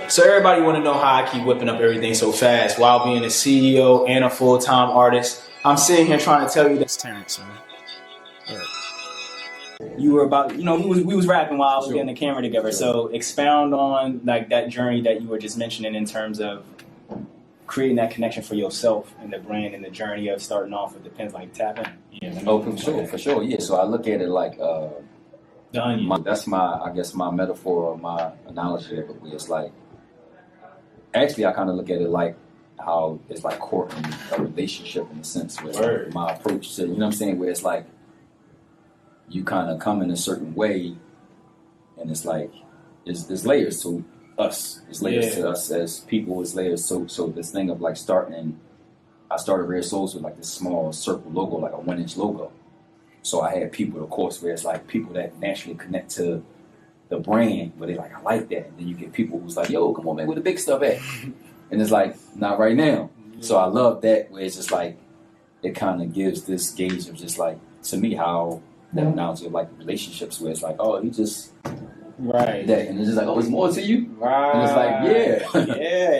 So everybody want to know how I keep whipping up everything so fast while being a CEO and a full-time artist. I'm sitting here trying to tell you that's Terrence, man. You were about, we was rapping while I was getting the camera together. So expound on like that journey that you were just mentioning in terms of creating that connection for yourself and the brand and the journey of starting off with the pens like tapping. Yeah, for sure. Yeah, so I look at it like the onion. That's my metaphor or my analogy of it. Where it's like, actually, I kind of look at it like how it's like courting a relationship in a sense. Where like my approach to, what I'm saying, where it's like you kind of come in a certain way, and it's like there's layers to us. There's layers to us as people. There's layers. So this thing of like I started Rare Souls with like this small circle logo, like a 1-inch logo. So I had people, of course, where it's like people that naturally connect to the brand, but they like, I like that. And then you get people who's like, yo, come on, man, where the big stuff at? And it's like, not right now. So I love that, where it's just like, it kind of gives this gauge of just like, to me, how that analogy of like relationships, where it's like, oh, you just that, and it's just like, oh, there's more to you, and it's like, if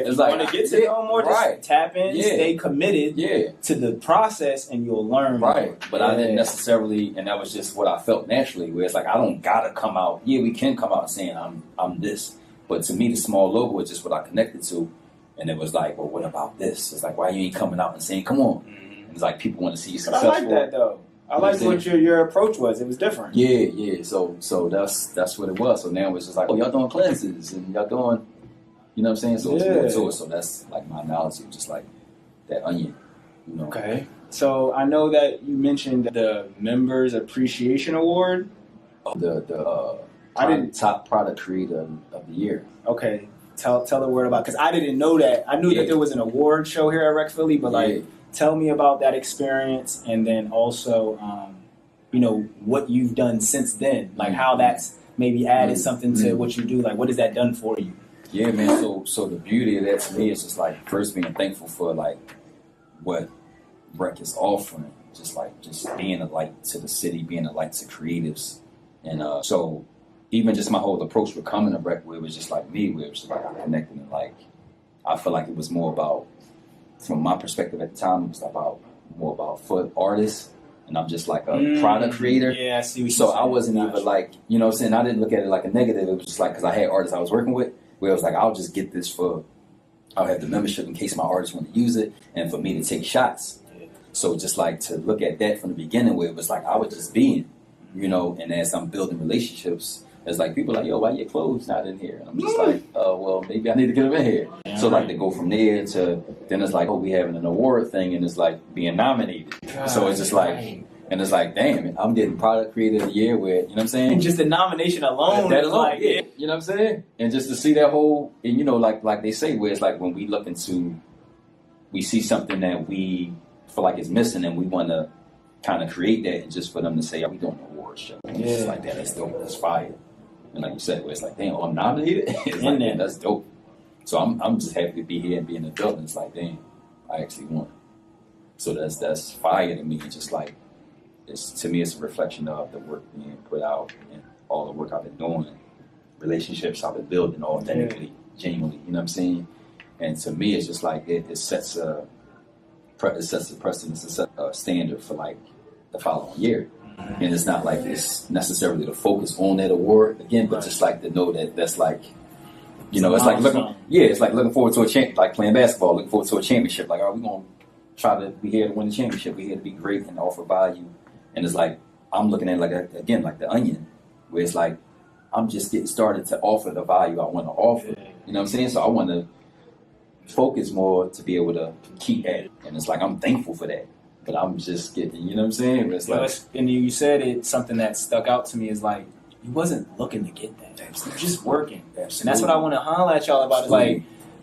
you want to get to know more, just tap in, stay committed to the process, and you'll learn but I didn't necessarily, and that was just what I felt naturally, where it's like, I don't gotta come out, we can come out saying I'm this, but to me the small logo is just what I connected to. And it was like, well, what about this? It's like, why you ain't coming out and saying, come on? And it's like, people want to see you successful. I like that though. I like what your approach was. It was different. Yeah. So that's what it was. So now it's just like, oh, y'all doing cleanses and y'all doing, you know what I'm saying? So it's more to it. So that's like my analogy, just like that onion. Okay. So I know that you mentioned the Members Appreciation Award. I didn't top product creator of the year. Okay. Tell the word about, because I didn't know that. I knew that there was an award show here at Rec Philly, but like, tell me about that experience, and then also, what you've done since then, like how that's maybe added something to what you do. Like, what has that done for you? Yeah, man. So the beauty of that to me is just like first being thankful for like what Rec is offering, just being a light to the city, being a light to creatives, and so. Even just my whole approach with coming to Rec, where it was just like me, where it was just like I connected, and like I feel like it was more about, from my perspective at the time, it was more about for artists, and I'm just like a product creator. Yeah, I see what so I wasn't even like, what I'm saying, I didn't look at it like a negative. It was just like, because I had artists I was working with, where it was like, I'll just get this I'll have the membership in case my artists want to use it, and for me to take shots. So just like to look at that from the beginning, where it was like I was just being, and as I'm building relationships, it's like people like, yo, why your clothes not in here? And I'm just like, well, maybe I need to get them in here. So like to go from there to, then it's like, oh, we having an award thing, and it's like being nominated. So it's just like, and it's like, damn, I'm getting product creator of the year, where, you know what I'm saying? And just the nomination alone. That alone, like, you know what I'm saying? And just to see that whole, and like they say, where it's like when we look into, we see something that we feel like is missing, and we want to kind of create that, and just for them to say, are we doing an award show? And it's just like that, that's dope, that's fire. And like you said, where it's like, damn, I'm nominated. It's like, man, that's dope. So I'm just happy to be here and be in the building. It's like, damn, I actually won. So that's fire to me. Just like, to me, it's a reflection of the work being put out and all the work I've been doing, relationships I've been building authentically, genuinely. You know what I'm saying? And to me, it's just like it sets a precedent, it sets a standard for like the following year. And it's not like it's necessarily to focus on that award again, but just like to know that that's like, it's like looking forward to like playing basketball, looking forward to a championship. Like, are we going to try to be here to win the championship? We're here to be great and offer value. And it's like, I'm looking at like the onion, where it's like, I'm just getting started to offer the value I want to offer. You know what I'm saying? So I want to focus more to be able to keep at it. And it's like, I'm thankful for that. But I'm just getting, you know what I'm saying? It's like, and you said it, something that stuck out to me is like, you wasn't looking to get that. You were just working. Absolutely. And that's what I want to holler at y'all about. Is like,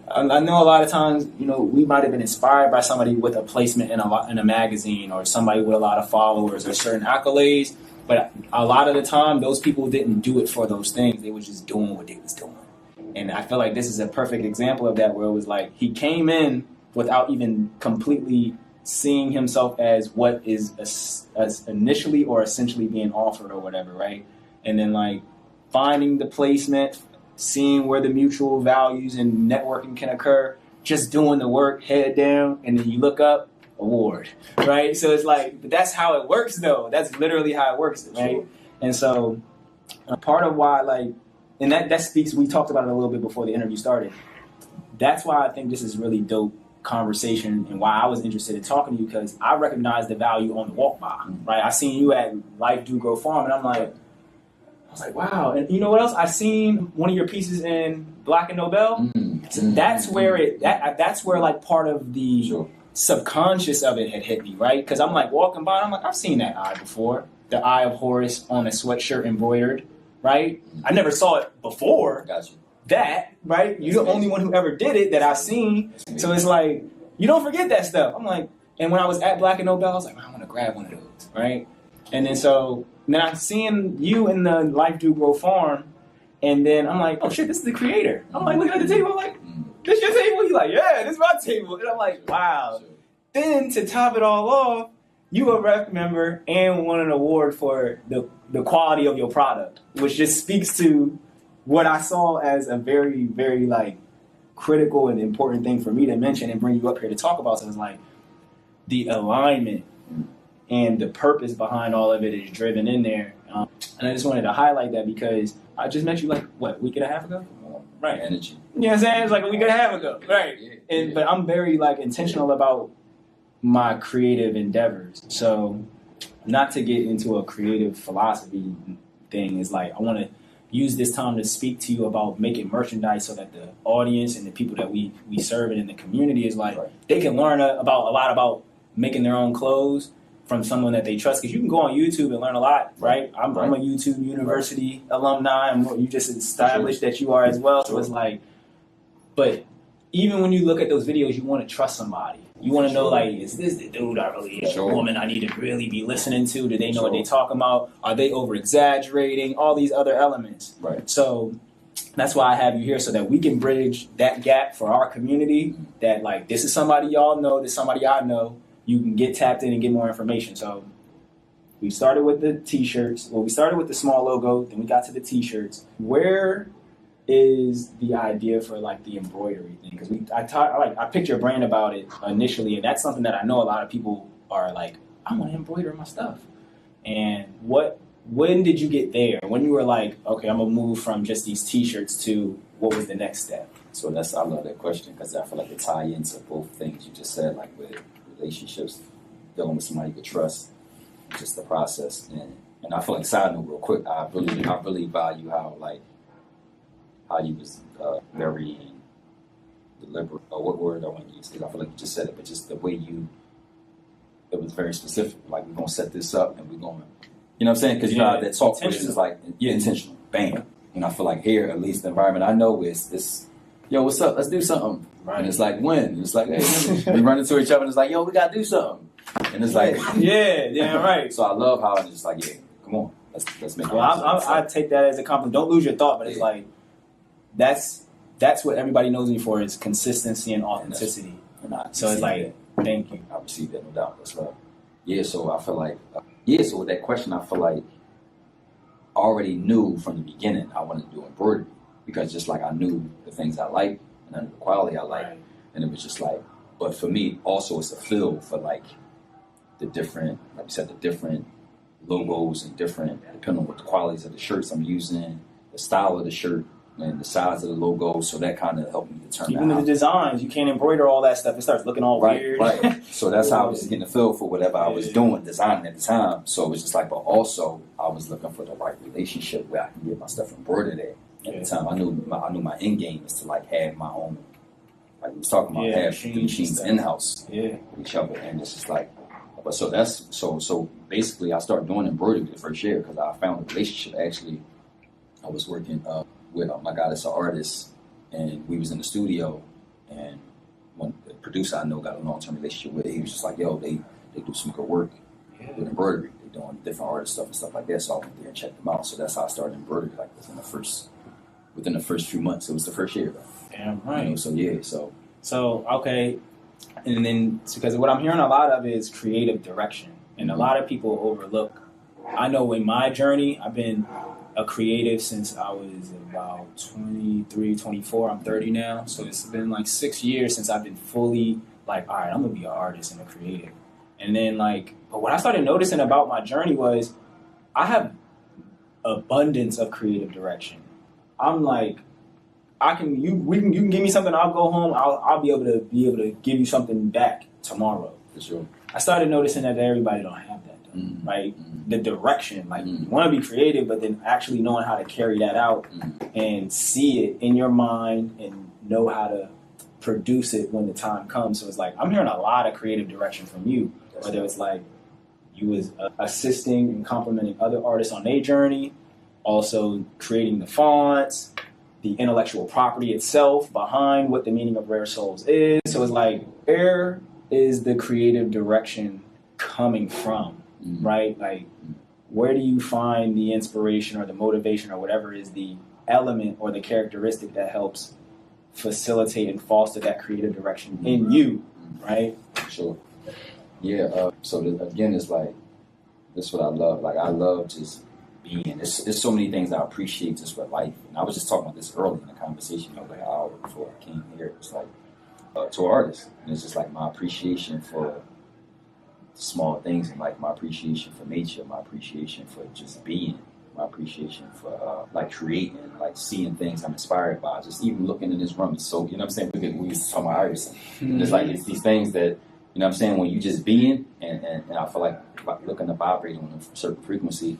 I know a lot of times, we might have been inspired by somebody with a placement in a magazine, or somebody with a lot of followers or certain accolades. But a lot of the time, those people didn't do it for those things. They were just doing what they was doing. And I feel like this is a perfect example of that, where it was like he came in without even completely seeing himself as what is as initially or essentially being offered or whatever, right? And then like finding the placement, seeing where the mutual values and networking can occur, just doing the work, head down, and then you look up, award, right? So it's like, but that's how it works though. That's literally how it works, right? Sure. And so part of why, like, and that speaks, we talked about it a little bit before the interview started. That's why I think this is really dope conversation and why I was interested in talking to you, because I recognize the value on the walk by, right? I seen you at Life Do Grow Farm, and I was like, wow. And you know what else? I seen one of your pieces in Black and Nobel. So that's where that's where like part of the subconscious of it had hit me, right? Because I'm like walking by, and I'm like, I've seen that eye before. The Eye of Horus on a sweatshirt embroidered, right? I never saw it before. Gotcha. That, right? You're the only one who ever did it that I've seen. So it's like, you don't forget that stuff. I'm like, and when I was at Black and Nobel, I was like, I want to grab one of those, right? And then I'm seeing you in the Life Do Grow Farm, and then I'm like, oh shit, this is the creator. I'm like, looking at the table, I'm like, this your table? He's like, yeah, this is my table. And I'm like, wow. Then to top it all off, you a rep member and won an award for the quality of your product, which just speaks to what I saw as a very, very like critical and important thing for me to mention and bring you up here to talk about. So it's like the alignment and the purpose behind all of it is driven in there. And I just wanted to highlight that because I just met you like, what, a week and a half ago? Right. Energy. You know what I'm saying? It's like a week and a half ago. Right. But I'm very like intentional about my creative endeavors. So not to get into a creative philosophy thing is like, I want to use this time to speak to you about making merchandise so that the audience and the people that we serve in the community is like, they can learn a lot about making their own clothes from someone that they trust. Because you can go on YouTube and learn a lot, right? I'm a YouTube University alumni, and you just established that you are as well. So it's like, but even when you look at those videos, you want to trust somebody. You want to know, like, is this the dude woman I need to really be listening to? Do they know what they're talking about? Are they over-exaggerating? All these other elements. Right. So that's why I have you here, so that we can bridge that gap for our community, that, like, this is somebody y'all know, this is somebody I know. You can get tapped in and get more information. So we started with the T-shirts. Well, we started with the small logo, then we got to the T-shirts. Where is the idea for like the embroidery thing? Because I picked your brain about it initially, and that's something that I know a lot of people are like, I want to embroider my stuff. And when did you get there? When you were like, okay, I'm gonna move from just these T-shirts to what was the next step? So I love that question because I feel like it tie into both things you just said, like with relationships, dealing with somebody you could trust, just the process. And I feel like, side note real quick, I really value how you was very deliberate, or what word I want to use, because I feel like you just said it, but just the way it was very specific. Like, we're going to set this up and we're going to, you know what I'm saying? Because you know how that talk is like, intentional, bam. And I feel like here, at least the environment I know is, yo, what's up? Let's do something. Right. And it's like, when? And it's like, hey, we run into each other and it's like, yo, we got to do something. And it's like, yeah, right. So I love how it's just like, yeah, come on, let's make it. Well, I take that as a compliment. Don't lose your thought, but it's like, that's what everybody knows me for, is consistency and authenticity. So it's like, thank you. I received that, no doubt. That's right. Yeah, so I feel like, so with that question, I feel like I already knew from the beginning I wanted to do embroidery, because just like I knew the things I like and I knew the quality I like, and it was just like, but for me also it's a feel for like the different, like you said, the different logos and different, depending on what the qualities of the shirts I'm using, the style of the shirt, and the size of the logo, so that kind of helped me determine. Even the designs, you can't embroider all that stuff. It starts looking all weird. Right. So that's how I was getting a feel for whatever I was doing, designing at the time. So it was just like, but also I was looking for the right relationship where I can get my stuff embroidered at the time. I knew my end game is to like have my own, like we was talking about, have the machines in house with each other, and it's just like, but so that's so basically I started doing embroidery the first year because I found a relationship. Actually, I was working with my guy that's an artist, and we was in the studio, and one the producer I know got a long-term relationship with, he was just like, yo, they do some good work with embroidery. They doing different artist stuff and stuff like that. So I went there and checked them out. So that's how I started embroidery, like within the first few months. It was the first year, though. Damn right. You know, so okay, and then because what I'm hearing a lot of is creative direction, and a lot of people overlook. I know in my journey, I've been a creative since I was about 23, 24. I'm 30 now. So it's been like 6 years since I've been fully like, all right, I'm going to be an artist and a creative. And then like, but what I started noticing about my journey was I have abundance of creative direction. I'm like, you can give me something, I'll go home, I'll be able to give you something back tomorrow. For sure. I started noticing that everybody don't have that, though, right? The direction, like you want to be creative, but then actually knowing how to carry that out and see it in your mind and know how to produce it when the time comes. So it's like I'm hearing a lot of creative direction from you, whether it's like you was assisting and complimenting other artists on their journey, also creating the fonts, the intellectual property itself behind what the meaning of Rare Souls is. So it's like, where is the creative direction coming from, right? Like, where do you find the inspiration or the motivation or whatever is the element or the characteristic that helps facilitate and foster that creative direction in you, right? Sure. Yeah. Again, it's like, this is what I love. Like, I love just being. There's so many things I appreciate just with life. And I was just talking about this early in the conversation, like an hour before I came here. It's like, to artists. And it's just like my appreciation for small things in life, my appreciation for nature, my appreciation for just being, my appreciation for like creating, like seeing things I'm inspired by. Just even looking in this room, it's so, you know what I'm saying? We used to talk about artists. And it's like, it's these things that, you know what I'm saying, when you just being, and I feel like looking to vibrate on a certain frequency,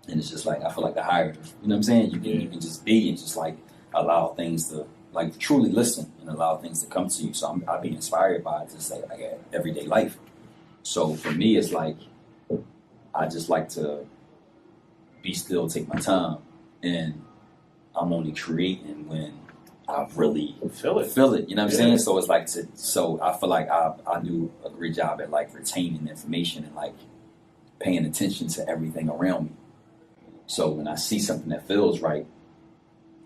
and it's just like, I feel like the higher, you know what I'm saying? You can just be and just like allow things to, like truly listen and allow things to come to you. So I've been inspired by just like everyday life. So for me, it's like, I just like to be still, take my time, and I'm only creating when I really feel it. You know what I'm saying? So it's like, so I feel like I do a great job at like retaining information and like paying attention to everything around me. So when I see something that feels right,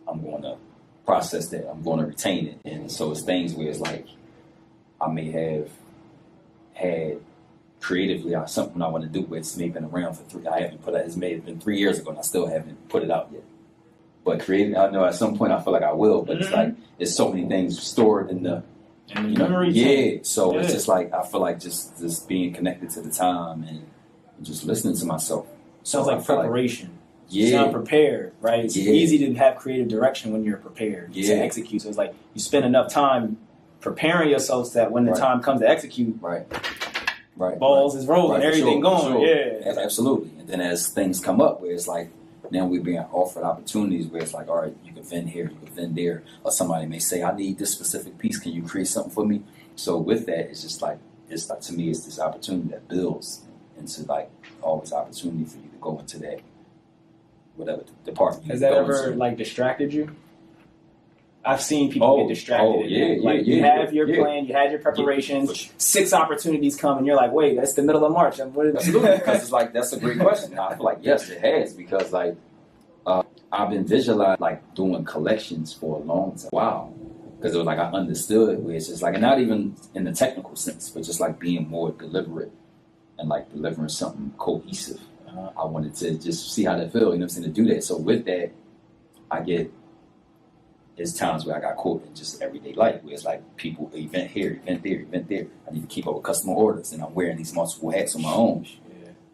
I'm going to process that. I'm going to retain it. And so it's things where it's like, I may have had creatively something I want to do, but it's maybe been around for I haven't put it, it may have been 3 years ago and I still haven't put it out yet. But creative, I know at some point I feel like I will, but it's like, there's so many things stored in the memory. Yeah. So it's just like, I feel like just being connected to the time and just listening to myself. Sounds like preparation. You sound prepared, right? It's easy to have creative direction when you're prepared to execute. So it's like you spend enough time preparing yourself so that when the time comes to execute, balls is rolling, everything going. Yeah, absolutely. And then as things come up, where it's like, now we're being offered opportunities where it's like, all right, you can vend here, you can vend there, or somebody may say, I need this specific piece. Can you create something for me? So with that, it's just like, to me, it's this opportunity that builds into like always opportunity for you to go into that whatever department. Has that ever like distracted you? I've seen people get distracted. You have your plan, you had your preparations, 6 opportunities come, and you're like, wait, that's the middle of March. Absolutely, because it's like, that's a great question. I feel like, yes, it has, because like, I've been visualizing like doing collections for a long time. Wow. Because it was like, I understood where it's just like, and not even in the technical sense, but just like being more deliberate and like delivering something cohesive. I wanted to just see how that felt, you know what I'm saying, to do that. So with that, there's times where I got caught in just everyday life where it's like people, event here, event there, event there. I need to keep up with customer orders and I'm wearing these multiple hats on my own.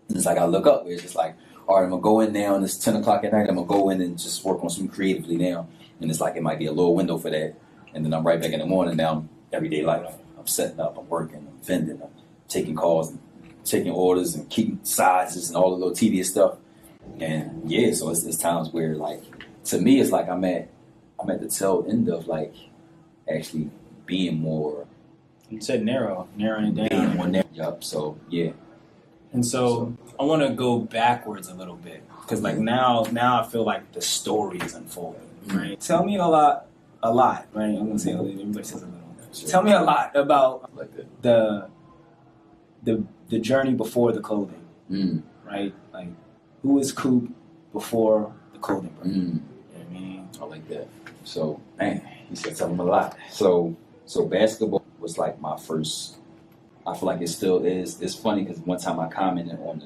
And it's like, I look up where it's just like, all right, I'm going to go in now and it's 10 o'clock at night. I'm going to go in and just work on something creatively now. And it's like, it might be a little window for that. And then I'm right back in the morning now, everyday life. I'm setting up, I'm working, I'm vending, I'm taking calls, and taking orders and keeping sizes and all the little tedious stuff. And so it's times where like, to me, it's like I'm at the tail end of like actually being more. You said narrowing it down. Being more narrow. Yup. So yeah. And so I want to go backwards a little bit because like now I feel like the story is unfolding. Right. Tell me a lot. Right. I'm gonna say everybody says a little. Sure. Tell me a lot about the journey before the clothing. Right. Like who was Coop before the clothing brand? You know what I mean? I like that. So, man, he said something a lot. So basketball was like my first, I feel like it still is. It's funny because one time I commented on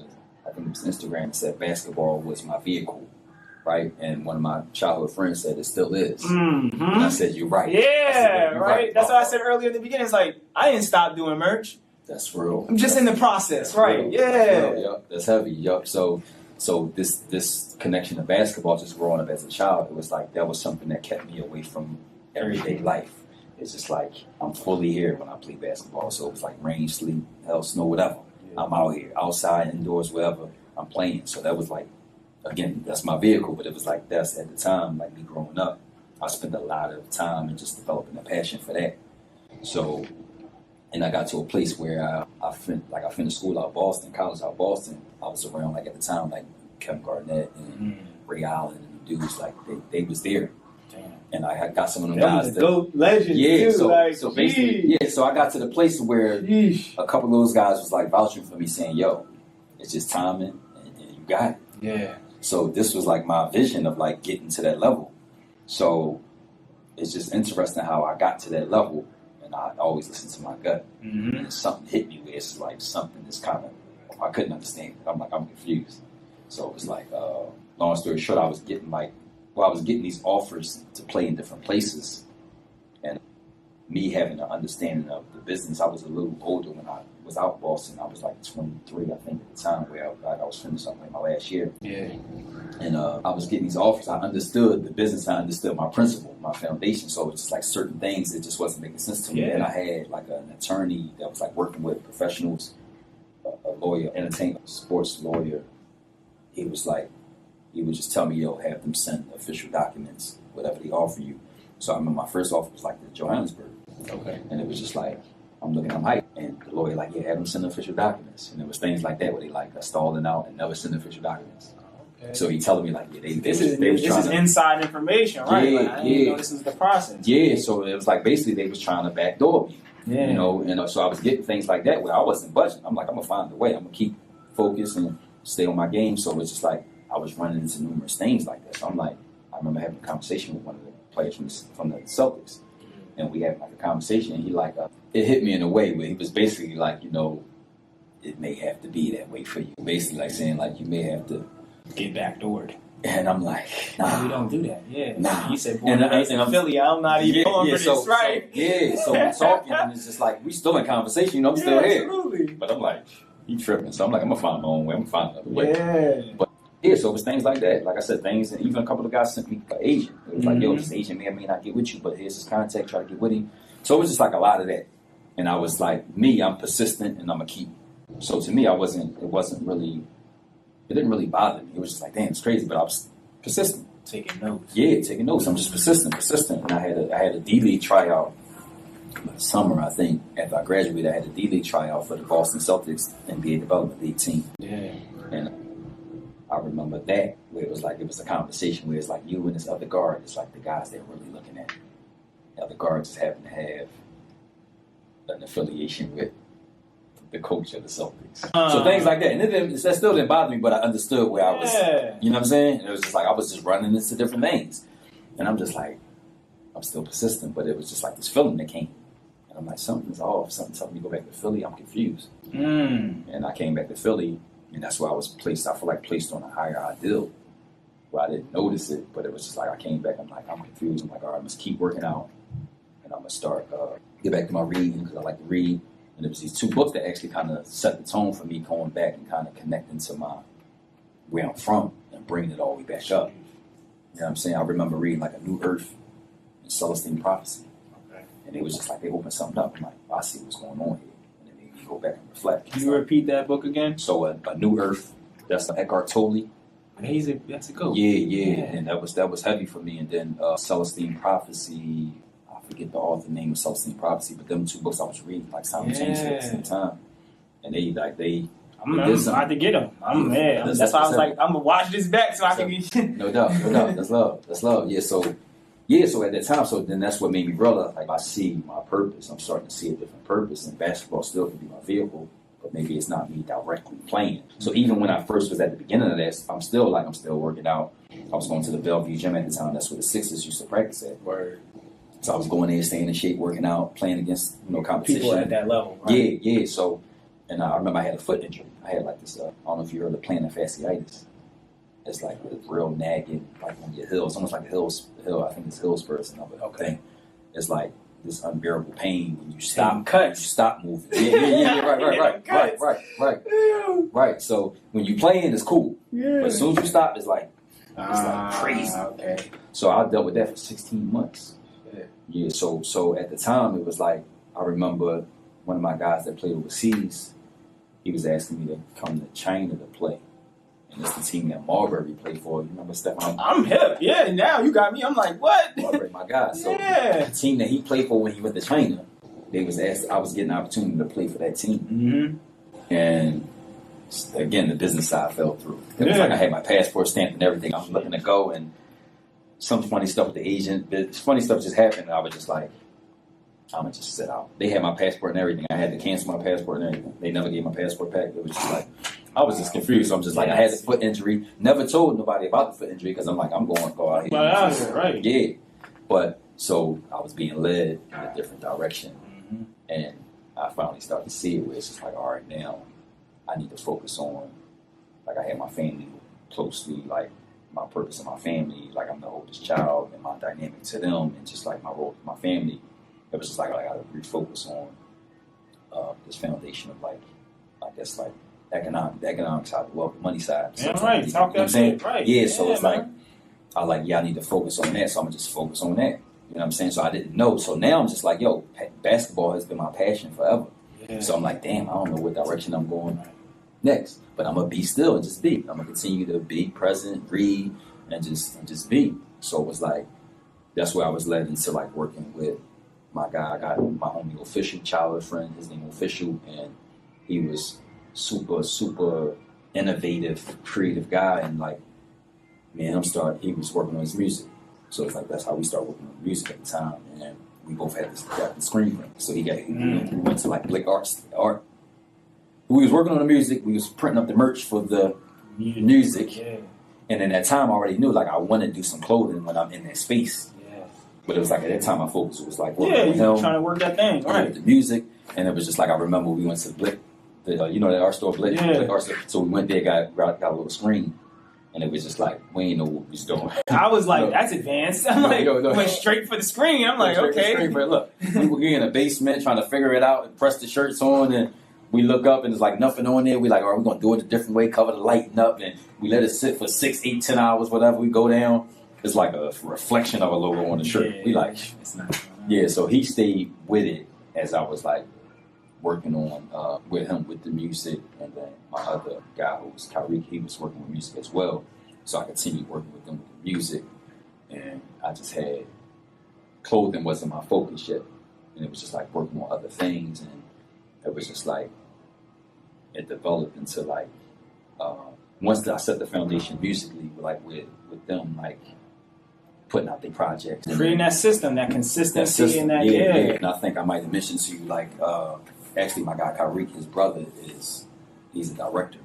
I think it was Instagram, and said basketball was my vehicle, right? And one of my childhood friends said it still is. Mm-hmm. And I said, you're right. Yeah, said, you're right. That's what I said earlier in the beginning. It's like, I didn't stop doing merch. That's real. I'm just in the process, right? Real. Yeah. Yep. That's heavy. Yep. So this connection to basketball, just growing up as a child, it was like that was something that kept me away from everyday life. It's just like I'm fully here when I play basketball. So it was like rain, sleet, hell, snow, whatever. Yeah. I'm out here, outside, indoors, wherever I'm playing. So that was like, again, that's my vehicle. But it was like that's at the time, like me growing up, I spent a lot of time and just developing a passion for that. So, and I got to a place where I finished school out of Boston, college out of Boston. I was around like at the time like Kevin Garnett and Ray Allen and the dudes like they was there. And I had got some of them guys that dope legends. Yeah, too, so like, so basically, yeah. So I got to the place where a couple of those guys was like vouching for me, saying, "Yo, it's just timing, and you got it." Yeah. So this was like my vision of like getting to that level. So it's just interesting how I got to that level, and I always listen to my gut. Mm-hmm. And something hit me where it's like something that's kind of I couldn't understand. I'm confused. So it was like, long story short, I was getting these offers to play in different places, and me having an understanding of the business. I was a little older when I was out in Boston. I was like 23, I think, at the time, where I was finishing up like my last year. Yeah. And I was getting these offers. I understood the business. I understood my principle, my foundation. So it's just like certain things that just wasn't making sense to me. Yeah. And I had like an attorney that was like working with professionals, a lawyer, entertainment, sports lawyer. He would just tell me, yo, have them send official documents, whatever they offer you. So I remember my first offer was like to Johannesburg. Okay. And it was just like, I'm hyped. And the lawyer like, yeah, have them send official documents. And there was things like that where they like stalling out and never send official documents. Okay. So he telling me like, yeah, this is inside information, right? Yeah, like, I didn't know this is the process. Yeah, so it was like basically they was trying to backdoor me. Yeah. You know, and so I was getting things like that where I wasn't budging. I'm like, I'm gonna find a way. I'm gonna keep focused and stay on my game. So it's just like I was running into numerous things like that. So I'm like, I remember having a conversation with one of the players from the Celtics, and we had like a conversation. And he like, it hit me in a way where he was basically like, you know, it may have to be that way for you. Basically like saying like you may have to get backdoored. And I'm like, nah, we don't do that. Yeah, nah. He said, "Boy, I'm Philly. I'm not even going for this, right?" So we're talking, and it's just like we still in conversation. You know, I'm still here. Absolutely. But I'm like, he tripping. So I'm like, I'm gonna find my own way. I'm gonna find another way. Yeah. But yeah, so it was things like that. Like I said, things, and even a couple of guys sent me an agent. It was like, yo, this agent may or may not get with you, but here's his contact. Try to get with him. So it was just like a lot of that. And I was like, I'm persistent, and I'm gonna keep. So to me, it didn't really bother me. It was just like, damn, it's crazy, but I was persistent. Taking notes. Yeah, taking notes. I'm just persistent. And I had a D-League tryout summer, I think. After I graduated, I had a D-League tryout for the Boston Celtics NBA Development League team. Yeah. And I remember that, where it was a conversation where it's like you and this other guard, it's like the guys they're really looking at. The other guards just happen to have an affiliation with the coach of the Celtics. So things like that. And that still didn't bother me, but I understood where I was, you know what I'm saying? It was just like, I was just running into different things. And I'm just like, I'm still persistent, but it was just like this feeling that came. And I'm like, something's off. Something's telling me to go back to Philly. I'm confused. And I came back to Philly, and that's where I was placed. I feel like placed on a higher ideal where I didn't notice it, but it was just like I came back. I'm like, I'm confused. I'm like, all right, I must keep working out. And I'm going to start, get back to my reading because I like to read. And it was these two books that actually kind of set the tone for me going back and kind of connecting to where I'm from and bringing it all the way back up. You know what I'm saying? I remember reading like A New Earth and Celestine Prophecy. Okay. And it was just like they opened something up. I'm like, I see what's going on here. And it made me go back and reflect. Can you repeat that book again? So A New Earth, that's Eckhart Tolle. That's a go. Yeah. And that was heavy for me. And then Celestine Prophecy, I forget the author name of Celestine Prophecy, but them two books I was reading like simultaneously at the same time. And I'm about to get them. That's why I was like, I'm gonna watch this back so I can get. No doubt. That's love. Yeah. So at that time, so then that's what made me realize, like, I see my purpose. I'm starting to see a different purpose, and basketball still can be my vehicle, but maybe it's not me directly playing. So even when I first was at the beginning of this, I'm still working out. I was going to the Bellevue gym at the time. That's where the Sixers used to practice at. Word. So I was going there, staying in shape, working out, playing against competition. People at that level. Right? Yeah. So, and I remember I had a foot injury. I had like this. I don't know if you heard of plantar fasciitis. it's like a real nagging, like on your hill. It's almost like a hill. I think it's hill spurs and other thing. It's like this unbearable pain when you stop cuts. You stop moving. Yeah, right. So when you playing, it's cool. Yeah. But as soon as you stop, it's like crazy. Okay. So I dealt with that for 16 months. Yeah. So at the time, it was like I remember one of my guys that played overseas. He was asking me to come to China to play. And it's the team that Marbury played for. You remember Stefan? I'm hip. Yeah, now you got me. I'm like, what? Marbury, my guy. So the team that he played for when he went to China, they was asked. I was getting an opportunity to play for that team. Mm-hmm. And again, the business side fell through. It was like I had my passport stamped and everything. I was looking to go, and some funny stuff with the agent. Funny stuff just happened, and I was just like, I'm gonna just sit out. They had my passport and everything. I had to cancel my passport and everything. They never gave my passport back. It was just like, I was just confused. So I'm just like, I had the foot injury. Never told nobody about the foot injury because I'm like, I'm going to go out here. Right. Yeah. But so I was being led in a different direction. Mm-hmm. And I finally started to see it where it's just like, all right, now I need to focus on, like I had my family closely, like my purpose in my family, like I'm the oldest child and my dynamic to them and just like my role with my family. It was just like I got to refocus on this foundation of like, I guess like the economic side, the wealth, the money side. Yeah, right. Talk that shit, right. Yeah, so it's like, I need to focus on that, so I'm going to just focus on that. You know what I'm saying? So I didn't know. So now I'm just like, yo, basketball has been my passion forever. Yeah. So I'm like, damn, I don't know what direction I'm going next. But I'm going to be still and just be. I'm going to continue to be present, read, and just be. So it was like, that's where I was led into like working with my guy. I got my homie Official, childhood friend, his name Official, and he was super innovative, creative guy, and like he was working on his music. So it's like that's how we started working on music at the time, and we both had the screen print. So we went to like Blick Art. We was working on the music, we was printing up the merch for the music. Yeah. And in that time I already knew like I want to do some clothing when I'm in that space. But it was like at that time my focus was like working with him, trying to work that thing, right? With the music, and it was just like I remember we went to Blick, you know that art store, Blick, Blick art store. So we went there, got a little screen, and it was just like we ain't know what we was doing. I was like, that's advanced. I'm went straight for the screen. I'm like, okay. But look, we were in a basement trying to figure it out and press the shirts on, and we look up and there's like nothing on there. We like, all right, we're gonna do it a different way, cover the lighting up, and we let it sit for 6, 8, 10 hours, whatever. We go down. It's like a reflection of a logo on the shirt. Yeah, we like, so he stayed with it as I was like working on with him with the music, and then my other guy who was Kyrie, he was working with music as well. So I continued working with them with the music, and I just had clothing wasn't my focus yet, and it was just like working on other things, and it was just like it developed into like once I set the foundation musically, like with them, like putting out their projects. Creating that system, that consistency, and that, yeah. And I think I might have mentioned to you, like, actually my guy Kyrie, his brother, he's a director.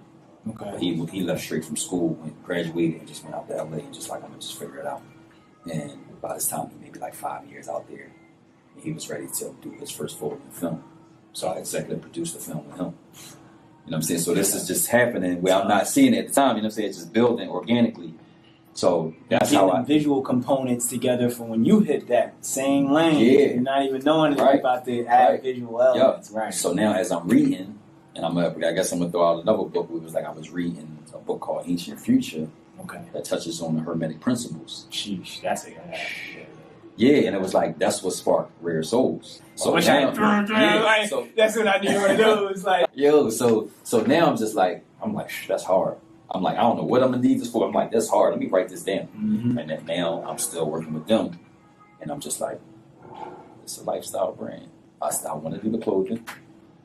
Okay. But he left straight from school, graduated, and just went out to LA and just like, I'm going to just figure it out. And by this time, he maybe like 5 years out there, and he was ready to do his first full-length film. So I executive produced the film with him. You know what I'm saying? So this is just happening where I'm not seeing it at the time. You know what I'm saying? It's just building organically. So that's how I visual components together for when you hit that same lane. Yeah. You're not even knowing that you're about to add visual elements. Yep. Right. So now as I'm reading, and I guess I'm gonna throw out another book. It was like I was reading a book called Ancient Future. Okay. That touches on the Hermetic principles. Sheesh, that's it. Yeah, and it was like that's what sparked Rare Souls. So that's what I knew what to do. It's like so now I'm just like that's hard. I'm like, I don't know what I'm gonna need this for. I'm like, that's hard. Let me write this down. Mm-hmm. And then now I'm still working with them, and I'm just like, it's a lifestyle brand. I want to do the clothing.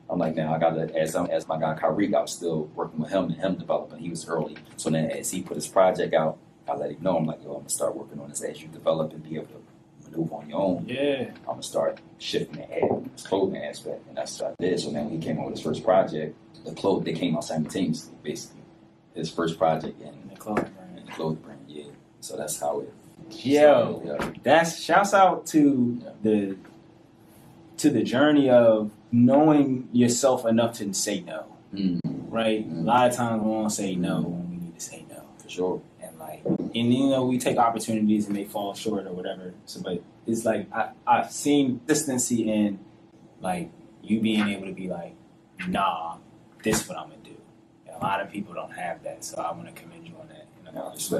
I'm like, now I gotta as my guy Kyrie, I was still working with him and him developing. He was early, so then as he put his project out, I let him know. I'm like, yo, I'm gonna start working on this as you develop and be able to maneuver on your own. Yeah, I'm gonna start shifting this clothing aspect, and that's what I did. So then when he came out with his first project, they came out simultaneously, basically. His first project in the clothing brand, yeah. So that's how it. That's shouts out to the journey of knowing yourself enough to say no. Mm-hmm. Right, a lot of times we won't say no when we need to say no. For sure. And Like, and you know, we take opportunities and they fall short or whatever. So, but it's like I've seen consistency in like you being able to be like, nah, this is what I'm gonna do. And a lot of people don't have that, so I want to commend you on that. You know? Respect.